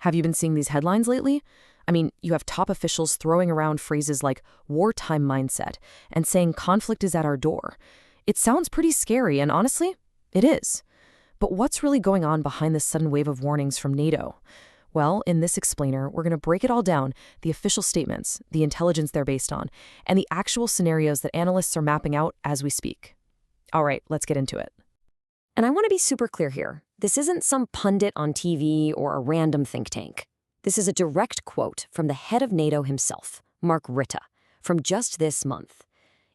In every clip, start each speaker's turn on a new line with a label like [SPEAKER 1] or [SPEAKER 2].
[SPEAKER 1] Have you been seeing these headlines lately? I mean, you have top officials throwing around phrases like wartime mindset and saying conflict is at our door. It sounds pretty scary, and honestly, it is. But what's really going on behind this sudden wave of warnings from NATO? Well, in this explainer, we're going to break it all down, the official statements, the intelligence they're based on, and the actual scenarios that analysts are mapping out as we speak. All right, let's get into it.
[SPEAKER 2] And I want to be super clear here. This isn't some pundit on TV or a random think tank. This is a direct quote from the head of NATO himself, Mark Rutte, from just this month.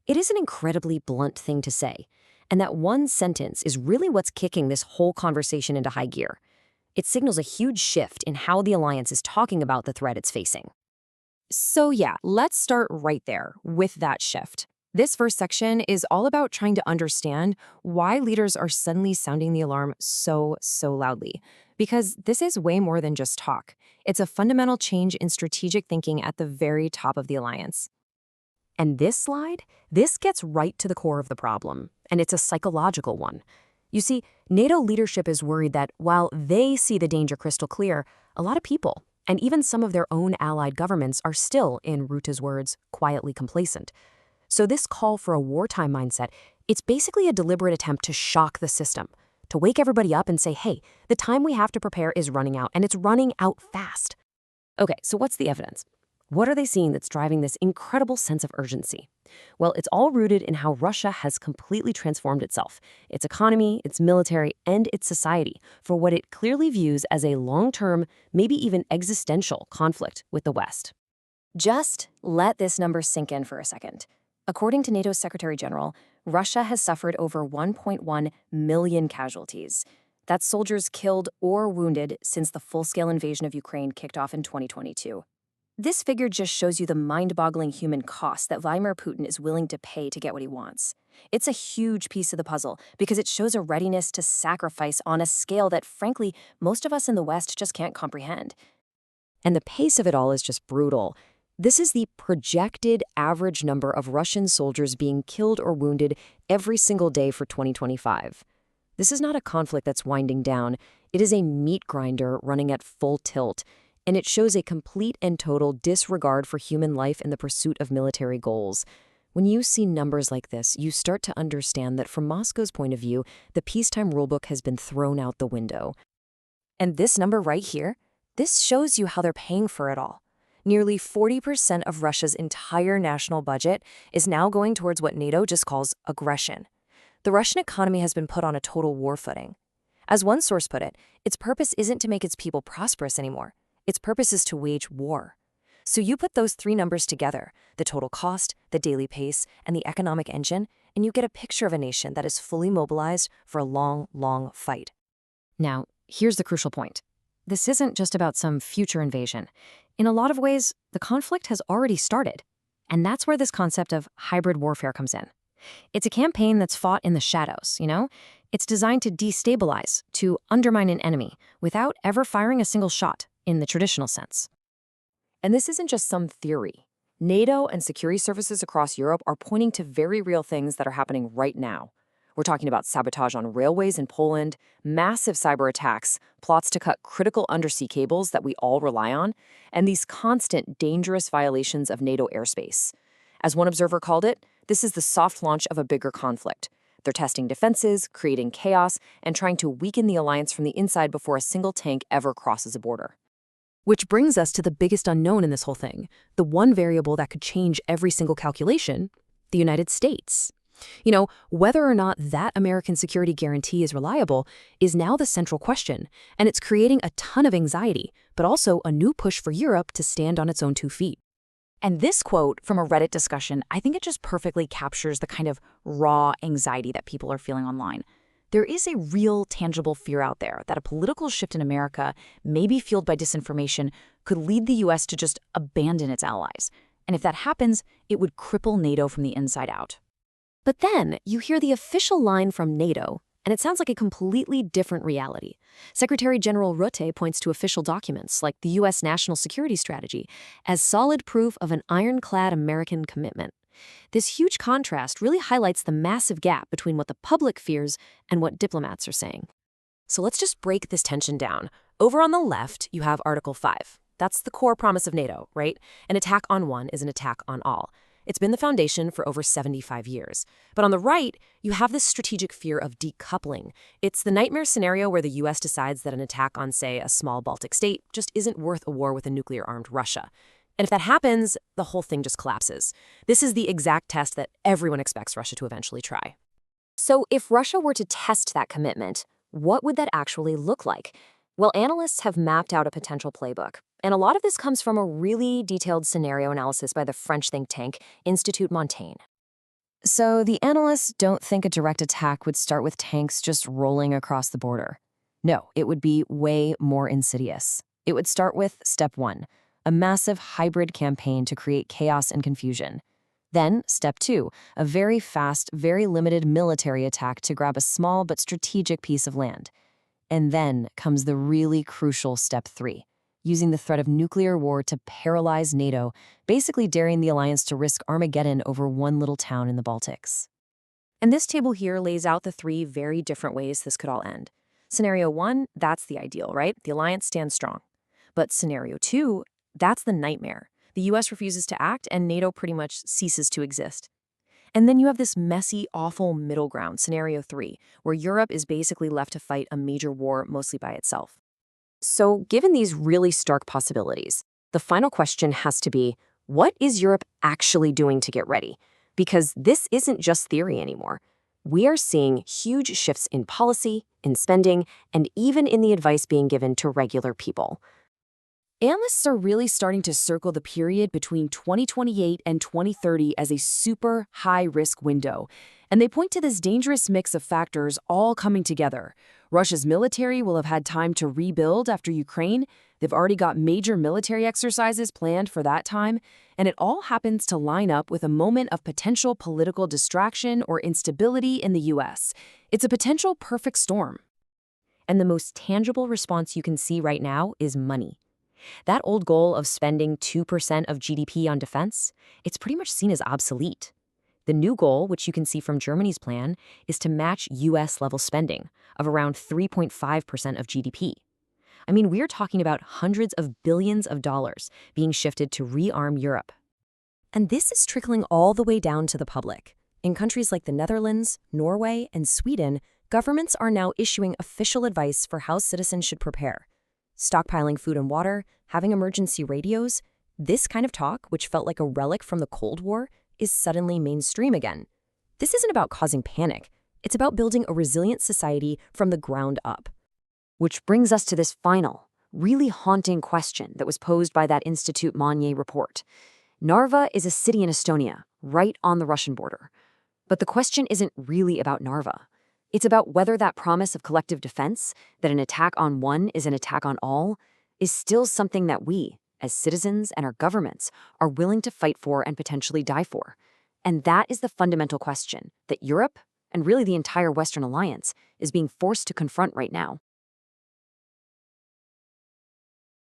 [SPEAKER 2] It is an incredibly blunt thing to say, and that one sentence is really what's kicking this whole conversation into high gear. It signals a huge shift in how the alliance is talking about the threat it's facing. So yeah, let's start right there with that shift. This first section is all about trying to understand why leaders are suddenly sounding the alarm so loudly. Because this is way more than just talk. It's a fundamental change in strategic thinking at the very top of the alliance. And this slide, this gets right to the core of the problem, and it's a psychological one. You see, NATO leadership is worried that while they see the danger crystal clear, a lot of people, and even some of their own allied governments, are still, in Rutte's words, quietly complacent. So this call for a wartime mindset, it's basically a deliberate attempt to shock the system, to wake everybody up and say, hey, the time we have to prepare is running out, and it's running out fast. Okay, so what's the evidence? What are they seeing that's driving this incredible sense of urgency? Well, it's all rooted in how Russia has completely transformed itself, its economy, its military, and its society, for what it clearly views as a long-term, maybe even existential conflict with the West. Just let this number sink in for a second. According to NATO's Secretary General, Russia has suffered over 1.1 million casualties. That's soldiers killed or wounded since the full-scale invasion of Ukraine kicked off in 2022. This figure just shows you the mind-boggling human cost that Vladimir Putin is willing to pay to get what he wants. It's a huge piece of the puzzle because it shows a readiness to sacrifice on a scale that, frankly, most of us in the West just can't comprehend. And the pace of it all is just brutal. This is the projected average number of Russian soldiers being killed or wounded every single day for 2025. This is not a conflict that's winding down. It is a meat grinder running at full tilt, and it shows a complete and total disregard for human life in the pursuit of military goals. When you see numbers like this, you start to understand that from Moscow's point of view, the peacetime rulebook has been thrown out the window. And this number right here, this shows you how they're paying for it all. Nearly 40% of Russia's entire national budget is now going towards what NATO just calls aggression. The Russian economy has been put on a total war footing. As one source put it, its purpose isn't to make its people prosperous anymore. Its purpose is to wage war. So you put those three numbers together, the total cost, the daily pace, and the economic engine, and you get a picture of a nation that is fully mobilized for a long fight. Now, here's the crucial point. This isn't just about some future invasion. In a lot of ways, the conflict has already started. And that's where this concept of hybrid warfare comes in. It's a campaign that's fought in the shadows, you know? It's designed to destabilize, to undermine an enemy, without ever firing a single shot, in the traditional sense. And this isn't just some theory. NATO and security services across Europe are pointing to very real things that are happening right now. We're talking about sabotage on railways in Poland, massive cyber attacks, plots to cut critical undersea cables that we all rely on, and these constant, dangerous violations of NATO airspace. As one observer called it, this is the soft launch of a bigger conflict. They're testing defenses, creating chaos, and trying to weaken the alliance from the inside before a single tank ever crosses a border.
[SPEAKER 1] Which brings us to the biggest unknown in this whole thing, the one variable that could change every single calculation, the United States. You know, whether or not that American security guarantee is reliable is now the central question, and it's creating a ton of anxiety, but also a new push for Europe to stand on its own 2 feet.
[SPEAKER 3] And this quote from a Reddit discussion, I think it just perfectly captures the kind of raw anxiety that people are feeling online. There is a real, tangible fear out there that a political shift in America, maybe fueled by disinformation, could lead the U.S. to just abandon its allies. And if that happens, it would cripple NATO from the inside out.
[SPEAKER 2] But then you hear the official line from NATO, and it sounds like a completely different reality. Secretary General Rutte points to official documents like the U.S. National Security Strategy as solid proof of an ironclad American commitment. This huge contrast really highlights the massive gap between what the public fears and what diplomats are saying. So let's just break this tension down.
[SPEAKER 1] Over on the left, you have Article 5. That's the core promise of NATO, right? An attack on one is an attack on all. It's been the foundation for over 75 years. But on the right, you have this strategic fear of decoupling. It's the nightmare scenario where the US decides that an attack on, say, a small Baltic state just isn't worth a war with a nuclear-armed Russia. And if that happens, the whole thing just collapses. This is the exact test that everyone expects Russia to eventually try.
[SPEAKER 2] So if Russia were to test that commitment, what would that actually look like? Well, analysts have mapped out a potential playbook. And a lot of this comes from a really detailed scenario analysis by the French think tank Institut Montaigne. So the analysts don't think a direct attack would start with tanks just rolling across the border. No, it would be way more insidious. It would start with step 1, a massive hybrid campaign to create chaos and confusion. Then, step 2, a very fast, very limited military attack to grab a small but strategic piece of land. And then comes the really crucial step 3, using the threat of nuclear war to paralyze NATO, basically daring the alliance to risk Armageddon over one little town in the Baltics.
[SPEAKER 1] And this table here lays out the 3 very different ways this could all end. Scenario 1, that's the ideal, right? The alliance stands strong. But scenario 2, that's the nightmare. The US refuses to act, and NATO pretty much ceases to exist. And then you have this messy, awful middle ground, scenario 3, where Europe is basically left to fight a major war mostly by itself.
[SPEAKER 2] So, given these really stark possibilities, the final question has to be, what is Europe actually doing to get ready? Because this isn't just theory anymore. We are seeing huge shifts in policy, in spending, and even in the advice being given to regular people.
[SPEAKER 1] Analysts are really starting to circle the period between 2028 and 2030 as a super high-risk window, and they point to this dangerous mix of factors all coming together. Russia's military will have had time to rebuild after Ukraine. They've already got major military exercises planned for that time, and it all happens to line up with a moment of potential political distraction or instability in the US. It's a potential perfect storm.
[SPEAKER 2] And the most tangible response you can see right now is money. That old goal of spending 2% of GDP on defense, it's pretty much seen as obsolete. The new goal, which you can see from Germany's plan, is to match US-level spending of around 3.5% of GDP. I mean, we're talking about hundreds of billions of dollars being shifted to rearm Europe. And this is trickling all the way down to the public. In countries like the Netherlands, Norway, and Sweden, governments are now issuing official advice for how citizens should prepare. Stockpiling food and water, having emergency radios, this kind of talk, which felt like a relic from the Cold War, is suddenly mainstream again. This isn't about causing panic. It's about building a resilient society from the ground up. Which brings us to this final, really haunting question that was posed by that Institut Montaigne report. Narva is a city in Estonia, right on the Russian border. But the question isn't really about Narva. It's about whether that promise of collective defense, that an attack on one is an attack on all, is still something that we, as citizens and our governments, are willing to fight for and potentially die for. And that is the fundamental question that Europe, and really the entire Western alliance, is being forced to confront right now.